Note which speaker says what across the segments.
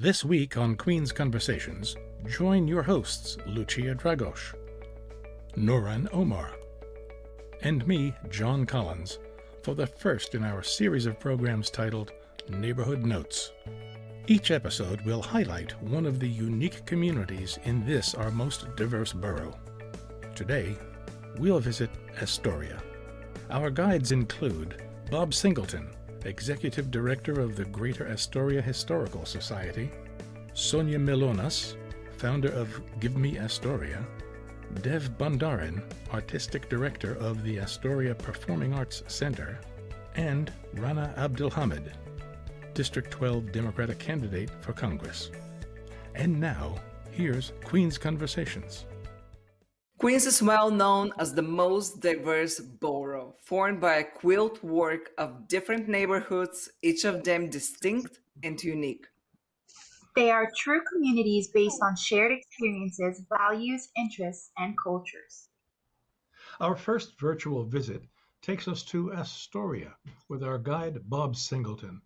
Speaker 1: This week on Queen's Conversations, join your hosts Lucia Dragos, Noran Omar, and me, John Collins, for the first in our series of programs titled Neighborhood Notes. Each episode will highlight one of the unique communities in this our most diverse borough. Today, we'll visit Astoria. Our guides include Bob Singleton, Executive Director of the Greater Astoria Historical Society, Sonia Milonas, founder of Give Me Astoria, Dev Bandaran, Artistic Director of the Astoria Performing Arts Center, and Rana Abdul Hamid, District 12 Democratic candidate for Congress. And now, here's Queen's Conversations.
Speaker 2: Queens is well known as the most diverse borough, formed by a quilt work of different neighborhoods, each of them distinct and unique.
Speaker 3: They are true communities based on shared experiences, values, interests, and cultures.
Speaker 1: Our first virtual visit takes us to Astoria with our guide, Bob Singleton.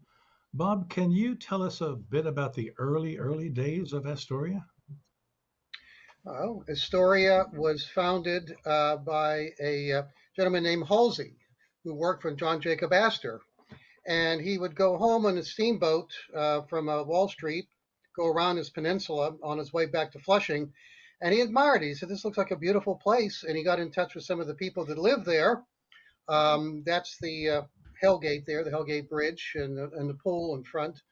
Speaker 1: Bob, can you tell us a bit about the early days of Astoria?
Speaker 4: Astoria was founded by a gentleman named Halsey, who worked for John Jacob Astor. And he would go home on a steamboat from Wall Street, go around his peninsula on his way back to Flushing. And he admired it. He said, this looks like a beautiful place. And he got in touch with some of the people that live there. That's the Hellgate there, the Hellgate Bridge, and the pool in front.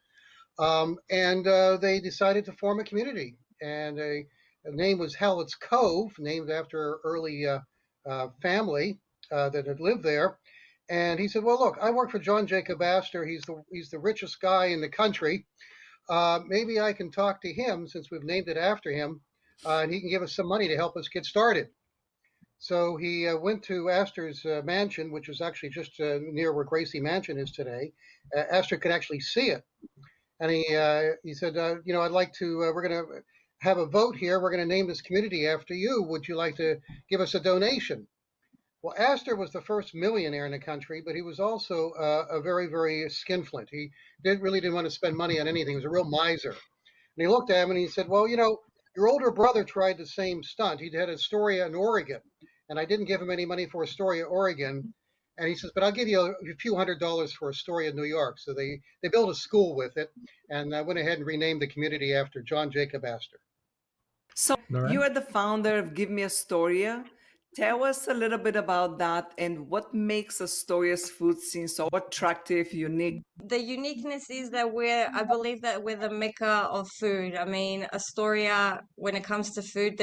Speaker 4: And they decided to form a community. And the name was Hallett's Cove, named after an early family that had lived there. And he said, well, look, I work for John Jacob Astor. He's the richest guy in the country. Maybe I can talk to him, since we've named it after him, and he can give us some money to help us get started. So he went to Astor's mansion, which was actually just near where Gracie Mansion is today. Astor could actually see it. And he said, I'd like to, we're going to have a vote here. We're going to name this community after you. Would you like to give us a donation? Well, Astor was the first millionaire in the country, but he was also a very, very skinflint. He really didn't want to spend money on anything. He was a real miser. And he looked at him and he said, well, your older brother tried the same stunt. He had Astoria in Oregon, and I didn't give him any money for Astoria, Oregon. And he says, but I'll give you a few $100s for Astoria, New York. So they built a school with it, and went ahead and renamed the community after John Jacob Astor.
Speaker 2: So you are the founder of Give Me Astoria. Tell us a little bit about that and what makes Astoria's food scene so attractive, unique.
Speaker 5: The uniqueness is that I believe that we're the mecca of food. I mean, Astoria, when it comes to food,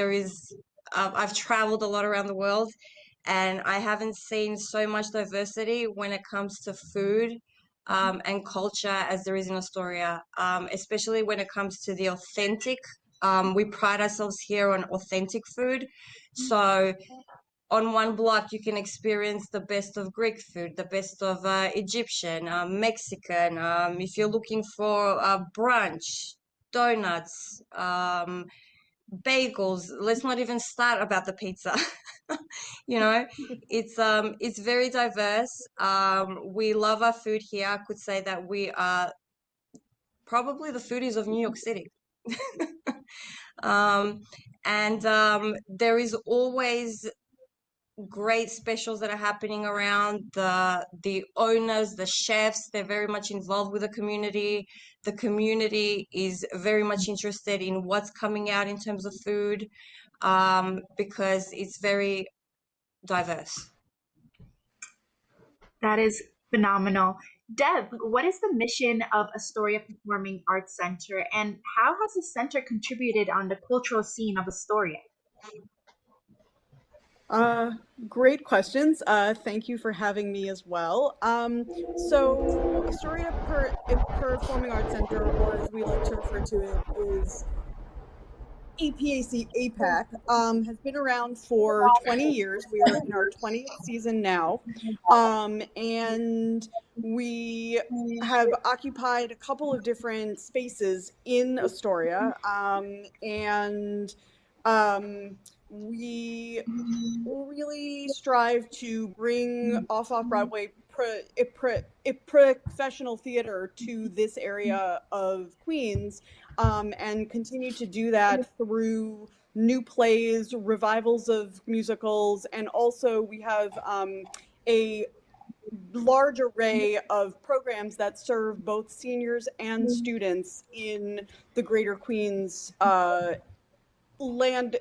Speaker 5: I've traveled a lot around the world, and I haven't seen so much diversity when it comes to food and culture as there is in Astoria, especially when it comes to the authentic. We pride ourselves here on authentic food. So on one block, you can experience the best of Greek food, the best of Egyptian, Mexican. If you're looking for brunch, donuts, bagels, let's not even start about the pizza. It's very diverse. We love our food here. I could say that we are probably the foodies of New York City. There is always great specials that are happening around. The owners, the chefs, they're very much involved with the community. The community is very much interested in what's coming out in terms of food, because it's very diverse.
Speaker 3: That is phenomenal. Deb, what is the mission of Astoria Performing Arts Center, and how has the center contributed on the cultural scene of Astoria?
Speaker 6: Great questions. Thank you for having me as well. So Astoria Performing Arts Center, or as we like to refer to it, is APAC, APAC, has been around for 20 years. We are in our 20th season now. And we have occupied a couple of different spaces in Astoria. We really strive to bring off-Broadway professional theater to this area of Queens, and continue to do that through new plays, revivals of musicals, and also we have a large array of programs that serve both seniors and students in the greater Queens land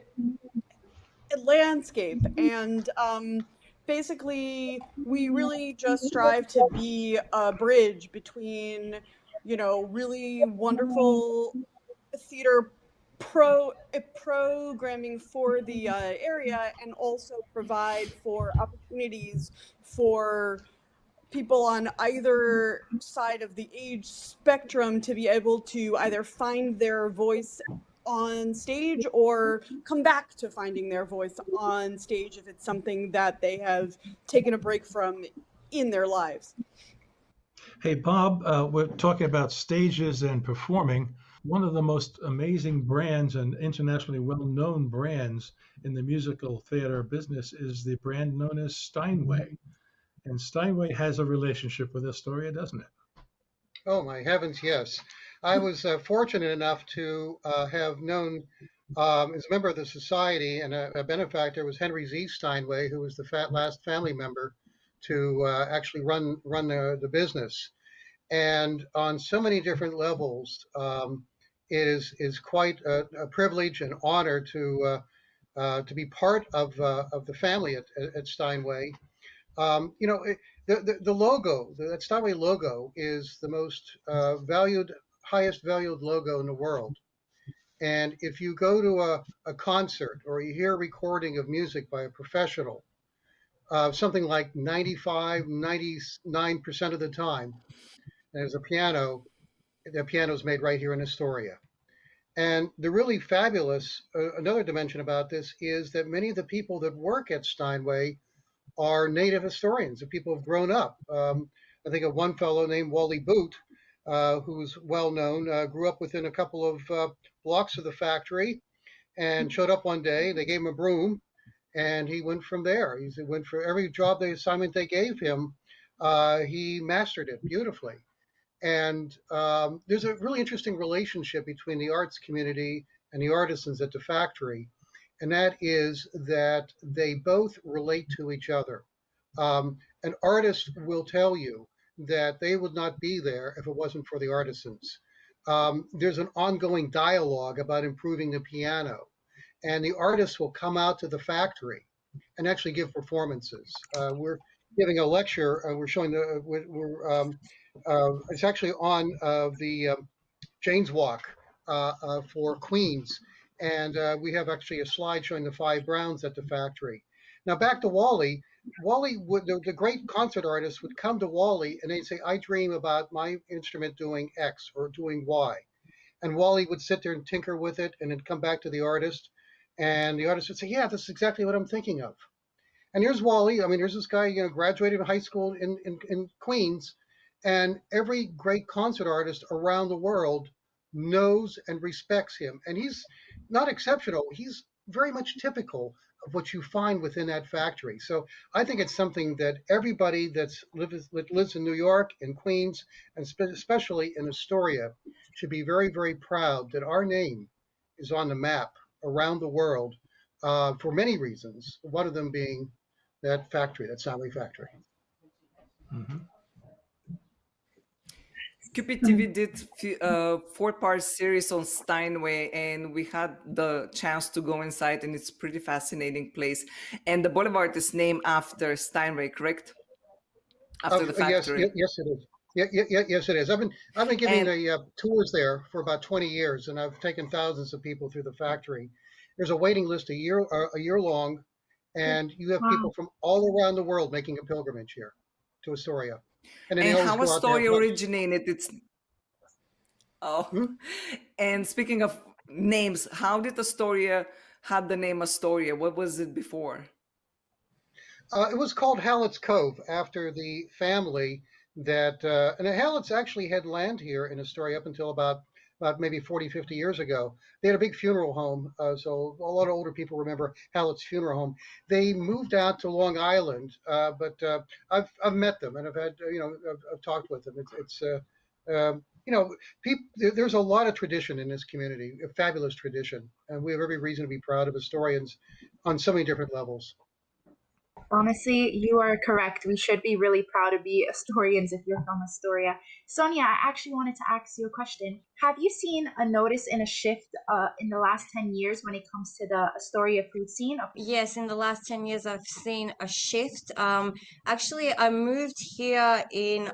Speaker 6: landscape. And basically, we really just strive to be a bridge between, really wonderful theater programming for the area, and also provide for opportunities for people on either side of the age spectrum to be able to either find their voice on stage or come back to finding their voice on stage if it's something that they have taken a break from in their lives.
Speaker 1: Hey, Bob, we're talking about stages and performing. One of the most amazing brands and internationally well-known brands in the musical theater business is the brand known as Steinway. And Steinway has a relationship with Astoria, doesn't it?
Speaker 4: Oh my heavens, yes. I was fortunate enough to have known, as a member of the society, and a benefactor was Henry Z. Steinway, who was the last family member to actually run the business. And on so many different levels, it is quite a privilege and honor to be part of the family at Steinway. The logo, that Steinway logo, is the most highest valued logo in the world. And if you go to a concert or you hear a recording of music by a professional, something like 95, 99% of the time, there's a piano. The piano is made right here in Astoria. And the really fabulous, another dimension about this is that many of the people that work at Steinway are native historians, and people have grown up. I think of one fellow named Wally Boot, who's well known, grew up within a couple of blocks of the factory and showed up one day. They gave him a broom, and he went from there. He went for every assignment they gave him. He mastered it beautifully. And there's a really interesting relationship between the arts community and the artisans at the factory, and that is that they both relate to each other. An artist will tell you that they would not be there if it wasn't for the artisans. There's an ongoing dialogue about improving the piano, and the artists will come out to the factory and actually give performances. We're giving a lecture. We're showing it's actually on the Jane's Walk for Queens. And we have actually a slide showing the 5 Browns at the factory. Now back to Wally. Wally the great concert artist would come to Wally and they'd say, I dream about my instrument doing X or doing Y. And Wally would sit there and tinker with it and then come back to the artist. And the artist would say, yeah, this is exactly what I'm thinking of. And here's Wally. I mean, here's this guy, graduated high school in Queens. And every great concert artist around the world knows and respects him. And he's not exceptional. He's very much typical of what you find within that factory. So I think it's something that everybody that lives in New York, in Queens, and especially in Astoria should be very, very proud that our name is on the map around the world for many reasons, one of them being that factory, that Steinway factory.
Speaker 1: Mm-hmm.
Speaker 2: QPTV did a 4-part series on Steinway, and we had the chance to go inside, and it's pretty fascinating place. And the boulevard is named after Steinway, correct? After the factory.
Speaker 4: Yes, it is. Yes, it is. I've been giving tours there for about 20 years, and I've taken thousands of people through the factory. There's a waiting list a year long, and you have people from all around the world making a pilgrimage here to Astoria.
Speaker 2: And how Astoria originated? And speaking of names, how did Astoria have the name Astoria? What was it before?
Speaker 4: It was called Hallett's Cove after the family that, and the Halletts actually had land here in Astoria up until about about maybe 40, 50 years ago. They had a big funeral home, so a lot of older people remember Hallett's Funeral Home. They moved out to Long Island, but I've met them and I've had I've talked with them. There's a lot of tradition in this community, a fabulous tradition, and we have every reason to be proud of historians on so many different levels.
Speaker 3: Honestly, you are correct. We should be really proud to be Astorians if you're from Astoria. Sonia, I actually wanted to ask you a question. Have you seen a notice in a shift in the last 10 years when it comes to the Astoria food scene?
Speaker 5: Yes, in the last 10 years, I've seen a shift. Actually, I moved here in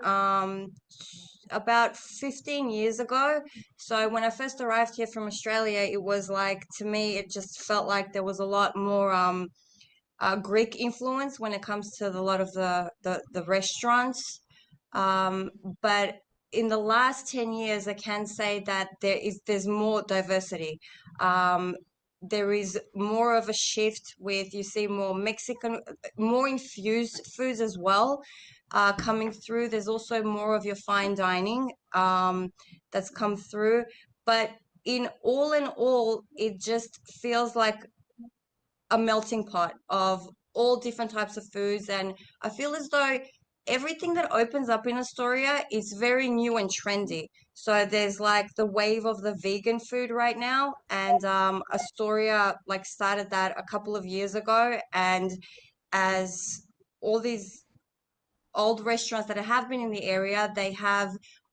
Speaker 5: about 15 years ago. So when I first arrived here from Australia, it was like, to me, it just felt like there was a lot more Greek influence when it comes to a lot of the restaurants. Um, but in the last 10 years, I can say that there's more diversity. Um, there is more of a shift with, you see more Mexican, more infused foods as well coming through. There's also more of your fine dining that's come through. But in all, it just feels like a melting pot of all different types of foods. And I feel as though everything that opens up in Astoria is very new and trendy. So there's like the wave of the vegan food right now, and Astoria like started that a couple of years ago. And as all these old restaurants that have been in the area, they have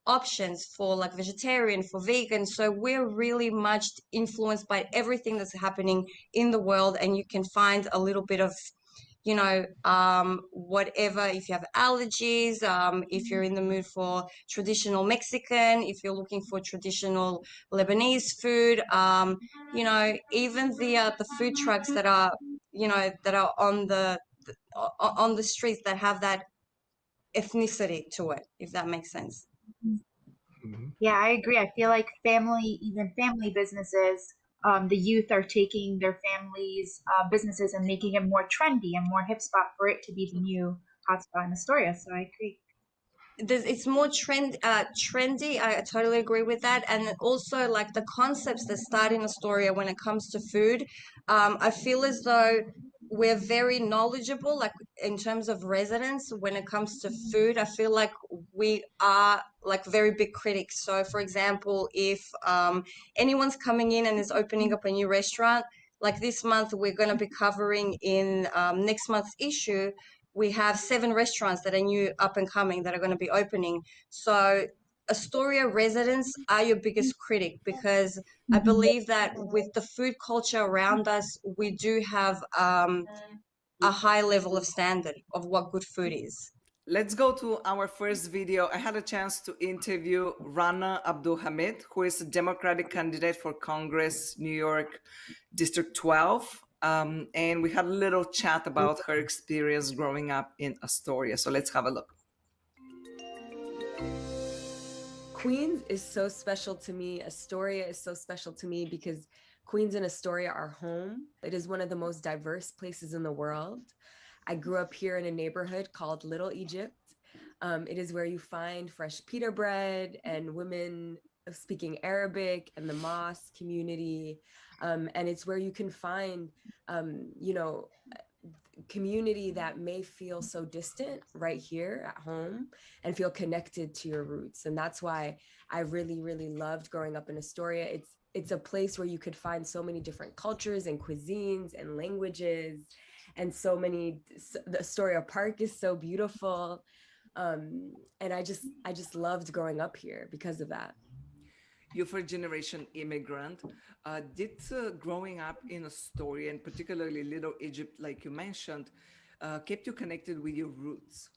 Speaker 5: options for like vegetarian, for vegan. So we're really much influenced by everything that's happening in the world, and you can find a little bit of whatever. If you have allergies, if you're in the mood for traditional Mexican, if you're looking for traditional Lebanese food, even the food trucks that are on the streets that have that ethnicity to it, if that makes sense.
Speaker 1: Mhm.
Speaker 3: Yeah, I agree. I feel like even family businesses, the youth are taking their families' businesses and making it more trendy and more hip spot for it to be the new hotspot in Astoria. So I agree.
Speaker 5: It's more trendy. I totally agree with that. And also like the concepts that start in Astoria when it comes to food, I feel as though we're very knowledgeable, like in terms of residents when it comes to food. I feel like we are like very big critics. So for example, if anyone's coming in and is opening up a new restaurant, like this month we're going to be covering in next month's issue, we have 7 restaurants that are new, up and coming, that are going to be opening. So Astoria residents are your biggest critic, because I believe that with the food culture around us, we do have a high level of standard of what good food is.
Speaker 2: Let's go to our first video. I had a chance to interview Rana Abdul Hamid, who is a Democratic candidate for Congress, New York District 12. And we had a little chat about her experience growing up in Astoria. So let's have a look.
Speaker 7: Queens is so special to me. Astoria is so special to me because Queens and Astoria are home. It is one of the most diverse places in the world. I grew up here in a neighborhood called Little Egypt. It is where you find fresh pita bread and women speaking Arabic and the mosque community. And it's where you can find, community that may feel so distant right here at home and feel connected to your roots. And that's why I really, really loved growing up in Astoria. It's a place where you could find so many different cultures and cuisines and languages, and the Astoria Park is so beautiful. And I just loved growing up here because of that.
Speaker 2: You're first generation immigrant. Did growing up in Astoria, and particularly Little Egypt, like you mentioned, kept you connected with your roots?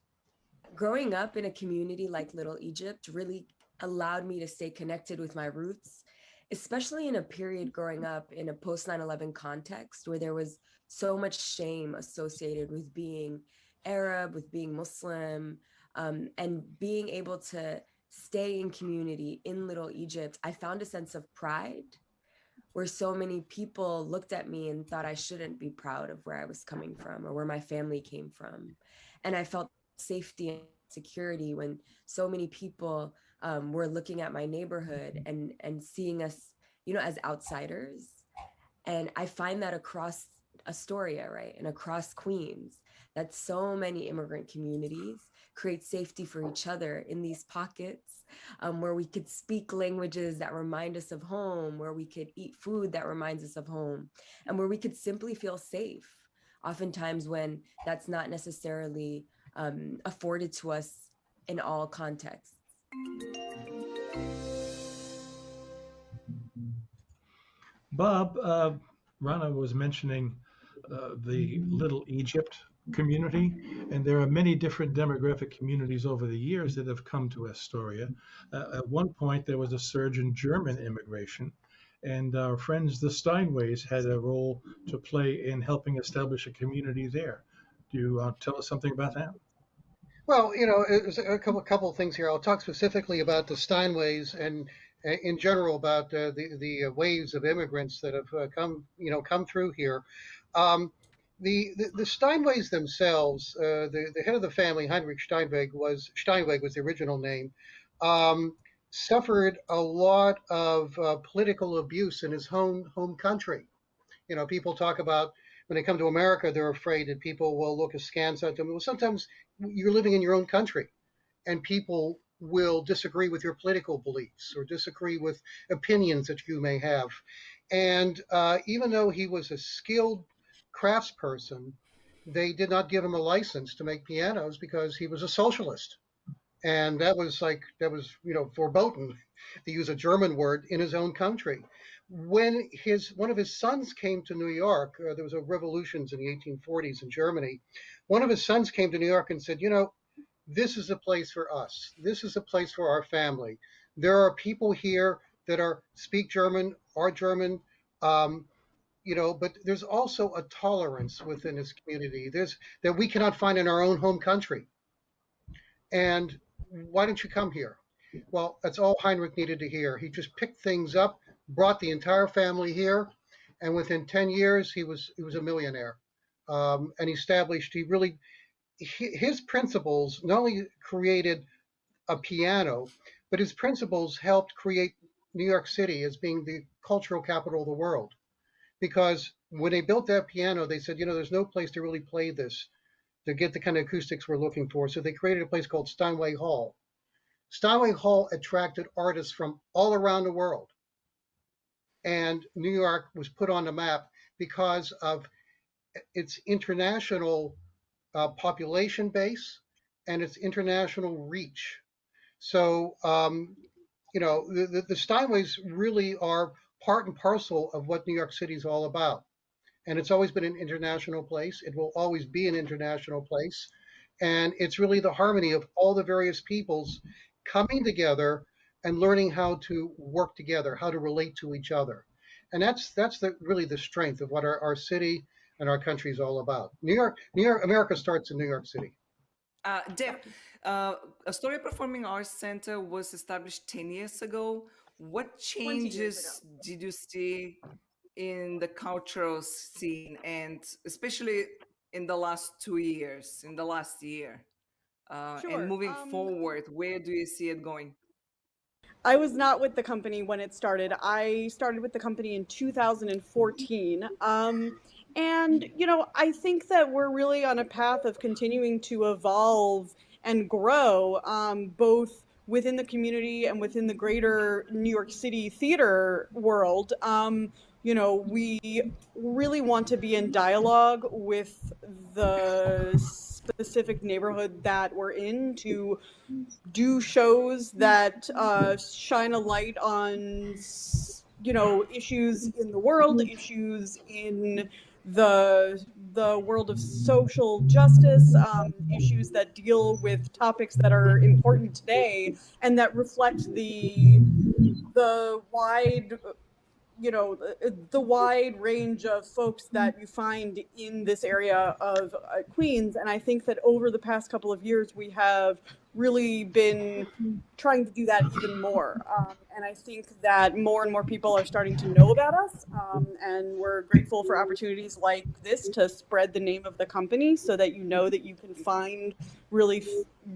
Speaker 7: Growing up in a community like Little Egypt really allowed me to stay connected with my roots, especially in a period growing up in a post 9/11 context where there was so much shame associated with being Arab, with being Muslim, and being able to stay in community in Little Egypt. I found a sense of pride where so many people looked at me and thought I shouldn't be proud of where I was coming from or where my family came from. And I felt safety security, when so many people were looking at my neighborhood and seeing us, as outsiders. And I find that across Astoria, right, and across Queens, that so many immigrant communities create safety for each other in these pockets, where we could speak languages that remind us of home, where we could eat food that reminds us of home, and where we could simply feel safe, oftentimes when that's not necessarily afforded to us in all contexts.
Speaker 1: Bob, Rana was mentioning the Little Egypt community, and there are many different demographic communities over the years that have come to Astoria. At one point, there was a surge in German immigration, and our friends, the Steinways, had a role to play in helping establish a community there. Do you tell us something about that?
Speaker 4: Well, there's a couple of things here. I'll talk specifically about the Steinways and in general about the waves of immigrants that have come through here. Um, the Steinways themselves, the head of the family, Heinrich Steinweg was the original name, um, suffered a lot of political abuse in his home country. People talk about when they come to America, they're afraid that people will look askance at them. Well, sometimes you're living in your own country, and people will disagree with your political beliefs or disagree with opinions that you may have. And even though he was a skilled craftsperson, they did not give him a license to make pianos because he was a socialist. And that was verboten, to use a German word, in his own country. When one of his sons came to New York, there was a revolutions in the 1840s in Germany. One of his sons came to New York and said, this is a place for us. This is a place for our family. There are people here that speak German, are German, but there's also a tolerance within this community. That we cannot find in our own home country. And why don't you come here? Well, that's all Heinrich needed to hear. He just picked things up, brought the entire family here, and within 10 years, he was a millionaire. And his principles not only created a piano, but his principles helped create New York City as being the cultural capital of the world. Because when they built that piano, they said, there's no place to really play this to get the kind of acoustics we're looking for. So they created a place called Steinway Hall. Steinway Hall attracted artists from all around the world. And New York was put on the map because of its international population base and its international reach. So, the Steinways really are part and parcel of what New York City is all about. And it's always been an international place. It will always be an international place. And it's really the harmony of all the various peoples coming together and learning how to work together, how to relate to each other. And that's really the strength of what our city and our country is all about. New York, America starts in New York City.
Speaker 2: Deb, Astoria Performing Arts Center was established 10 years ago. What
Speaker 6: 20 years
Speaker 2: changes did you see in the cultural scene, and especially in the last 2 years, in the last year?
Speaker 6: Sure.
Speaker 2: And moving forward, where do you see it going?
Speaker 6: I was not with the company when it started. I started with the company in 2014. And, I think that we're really on a path of continuing to evolve and grow, both within the community and within the greater New York City theater world. We really want to be in dialogue with the specific neighborhood that we're in to do shows that shine a light on, issues in the world, issues in the world of social justice, issues that deal with topics that are important today and that reflect the wide the wide range of folks that you find in this area of Queens. And I think that over the past couple of years, we have really been trying to do that even more. And I think that more and more people are starting to know about us. And we're grateful for opportunities like this to spread the name of the company so that you know that you can find really,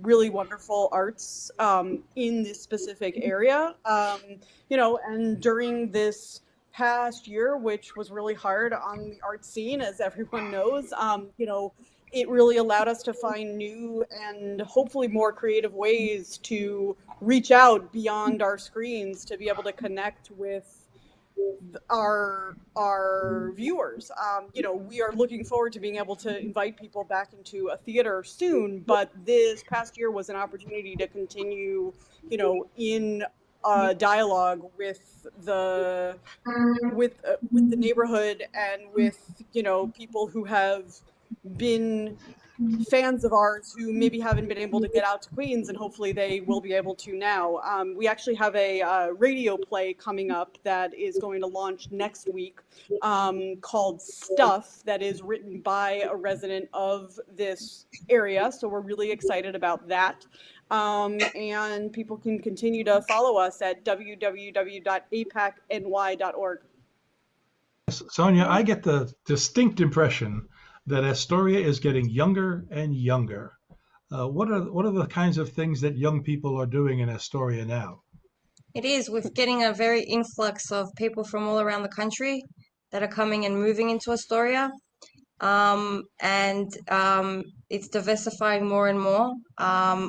Speaker 6: really wonderful arts in this specific area. And during this past year, which was really hard on the art scene, as everyone knows, it really allowed us to find new and hopefully more creative ways to reach out beyond our screens to be able to connect with our viewers. We are looking forward to being able to invite people back into a theater soon, but this past year was an opportunity to continue, in dialogue with the neighborhood and with people who have been fans of ours who maybe haven't been able to get out to Queens, and hopefully they will be able to now. We actually have a radio play coming up that is going to launch next week called Stuff, that is written by a resident of this area. So we're really excited about that. And people can continue to follow us at www.apacny.org.
Speaker 1: Sonia, I get the distinct impression that Astoria is getting younger and younger. What are the kinds of things that young people are doing in Astoria now?
Speaker 5: It is. We're getting a very influx of people from all around the country that are coming and moving into Astoria. And it's diversifying more and more.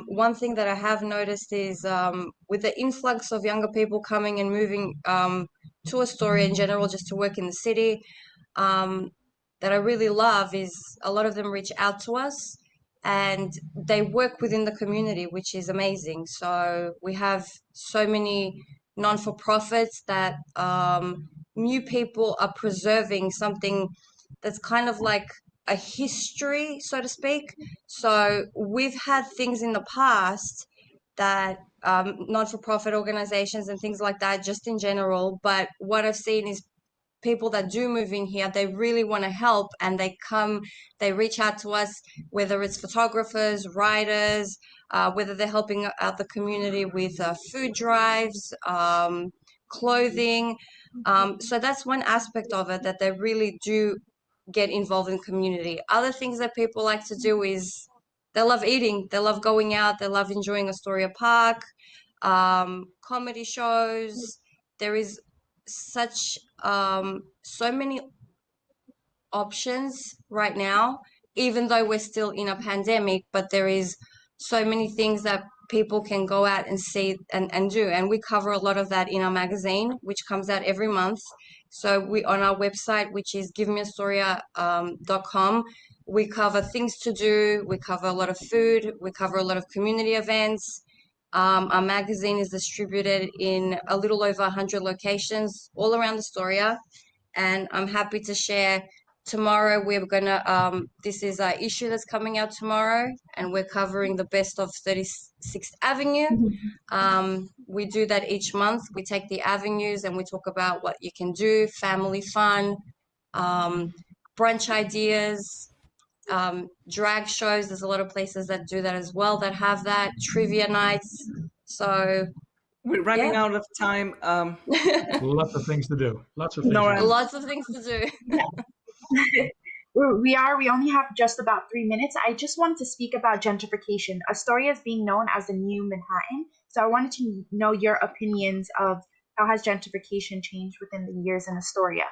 Speaker 5: One thing that I have noticed is with the influx of younger people coming and moving to Astoria in general, just to work in the city, that I really love is a lot of them reach out to us and they work within the community, which is amazing. So we have so many non-for-profits that new people are preserving something that's kind of like a history, so to speak. So we've had things in the past that non-for-profit organizations and things like that, just in general. But what I've seen is people that do move in here, they really want to help and they reach out to us, whether it's photographers, writers, whether they're helping out the community with food drives, clothing. So that's one aspect of it, that they really do get involved in community. Other things that people like to do is they love eating, they love going out, they love enjoying Astoria Park, comedy shows. There is such so many options right now, even though we're still in a pandemic, but there is so many things that people can go out and see and do. And we cover a lot of that in our magazine, which comes out every month. So we on our website, which is givemeastoria.com, we cover things to do, we cover a lot of food, we cover a lot of community events. Our magazine is distributed in a little over 100 locations all around Astoria. And I'm happy to share tomorrow we're gonna this is our issue that's coming out tomorrow, and we're covering the best of 36th Avenue. We do that each month. We take the avenues and we talk about what you can do, family fun, brunch ideas, drag shows. There's a lot of places that do that as well, that have that, trivia nights. So
Speaker 2: We're running
Speaker 5: yeah.
Speaker 2: out of time.
Speaker 1: Lots of things to do. Lots of things.
Speaker 2: Nora.
Speaker 5: Lots of things to do.
Speaker 3: We only have just about 3 minutes. I just wanted to speak about gentrification. Astoria is being known as the new Manhattan. So I wanted to know your opinions of how has gentrification changed within the years in Astoria.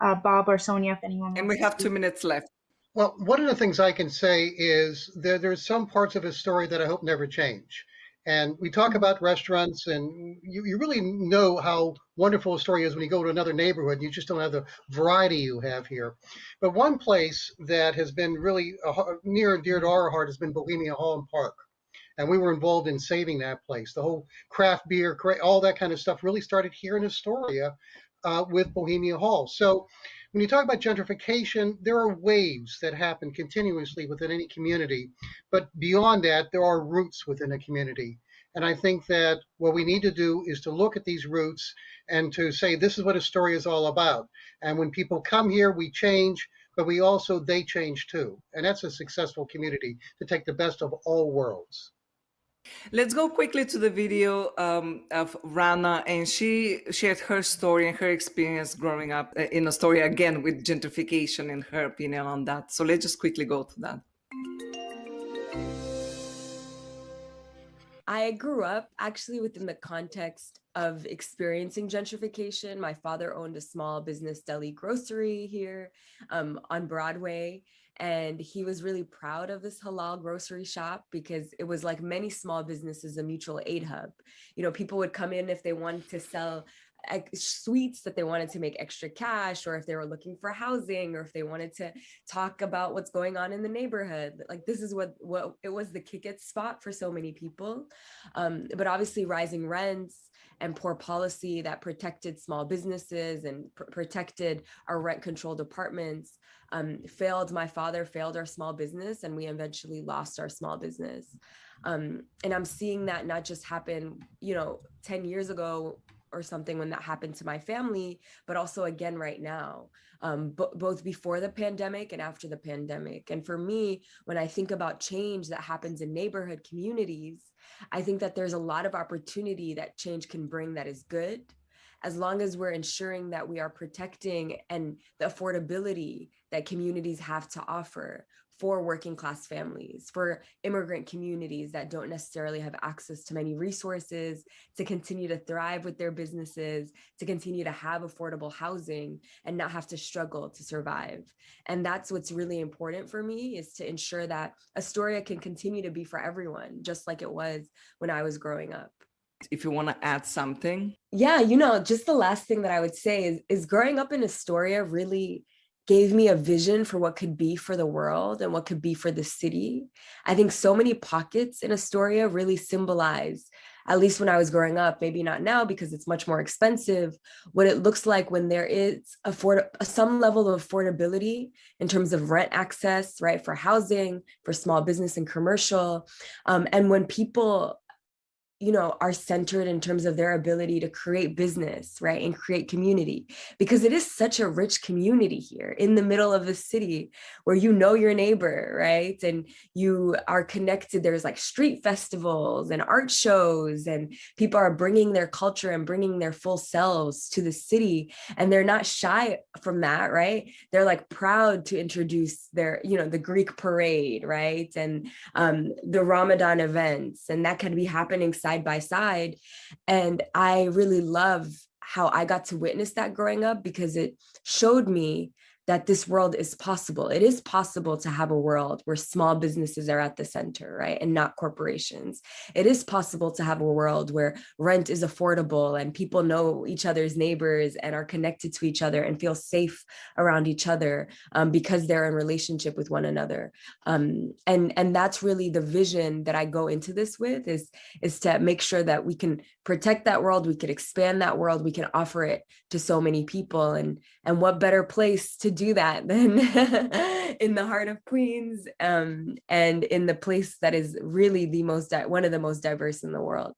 Speaker 3: Bob or Sonia, if anyone wants.
Speaker 2: And we have 2 minutes left.
Speaker 4: Well, one of the things I can say is there's some parts of Astoria that I hope never change. And we talk about restaurants, and you really know how wonderful Astoria is when you go to another neighborhood. You just don't have the variety you have here. But one place that has been really near and dear to our heart has been Bohemia Hall and Park. And we were involved in saving that place. The whole craft beer, all that kind of stuff really started here in Astoria with Bohemia Hall. So when you talk about gentrification, there are waves that happen continuously within any community. But beyond that, there are roots within a community. And I think that what we need to do is to look at these roots and to say, this is what Astoria is all about. And when people come here, we change, but they change too. And that's a successful community, to take the best of all worlds.
Speaker 2: Let's go quickly to the video of Rana, and she shared her story and her experience growing up in Astoria, again with gentrification and her opinion on that. So let's just quickly go to that.
Speaker 7: I grew up actually within the context of experiencing gentrification. My father owned a small business deli grocery here on Broadway. And he was really proud of this halal grocery shop because it was like many small businesses, a mutual aid hub. You know, people would come in if they wanted to sell sweets that they wanted to make extra cash, or if they were looking for housing, or if they wanted to talk about what's going on in the neighborhood. Like this is what it was, the kick it spot for so many people. But obviously rising rents and poor policy that protected small businesses and protected our rent controlled apartments failed my father, failed our small business, and we eventually lost our small business. And I'm seeing that not just happen, 10 years ago or something when that happened to my family, but also again right now, both before the pandemic and after the pandemic. And for me, when I think about change that happens in neighborhood communities, I think that there's a lot of opportunity that change can bring that is good, as long as we're ensuring that we are protecting and the affordability that communities have to offer for working class families, for immigrant communities that don't necessarily have access to many resources, to continue to thrive with their businesses, to continue to have affordable housing and not have to struggle to survive. And that's what's really important for me, is to ensure that Astoria can continue to be for everyone, just like it was when I was growing up.
Speaker 2: If you want to add something.
Speaker 7: Yeah, just the last thing that I would say is growing up in Astoria really gave me a vision for what could be for the world and what could be for the city. I think so many pockets in Astoria really symbolize, at least when I was growing up, maybe not now because it's much more expensive, what it looks like when there is some level of affordability in terms of rent access, right, for housing, for small business and commercial. And when people are centered in terms of their ability to create business, right, and create community, because it is such a rich community here in the middle of the city where your neighbor, right, and you are connected. There's like street festivals and art shows, and people are bringing their culture and bringing their full selves to the city, and they're not shy from that, right? They're like proud to introduce their, the Greek parade, right, and the Ramadan events, and that could be happening side by side. And I really love how I got to witness that growing up, because it showed me that this world is possible. It is possible to have a world where small businesses are at the center, right, and not corporations. It is possible to have a world where rent is affordable and people know each other's neighbors and are connected to each other and feel safe around each other because they're in relationship with one another. And that's really the vision that I go into this with, is to make sure that we can protect that world, we can expand that world, we can offer it to so many people. And what better place to do that than in the heart of Queens, and in the place that is really one of the most diverse in the world.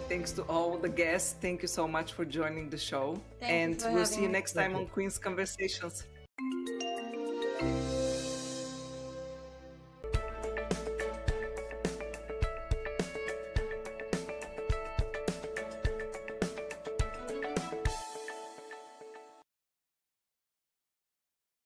Speaker 2: Thanks to all the guests. Thank you so much for joining the show.
Speaker 5: Thank you for
Speaker 2: we'll see you
Speaker 5: having
Speaker 2: next time on Queen's Conversations.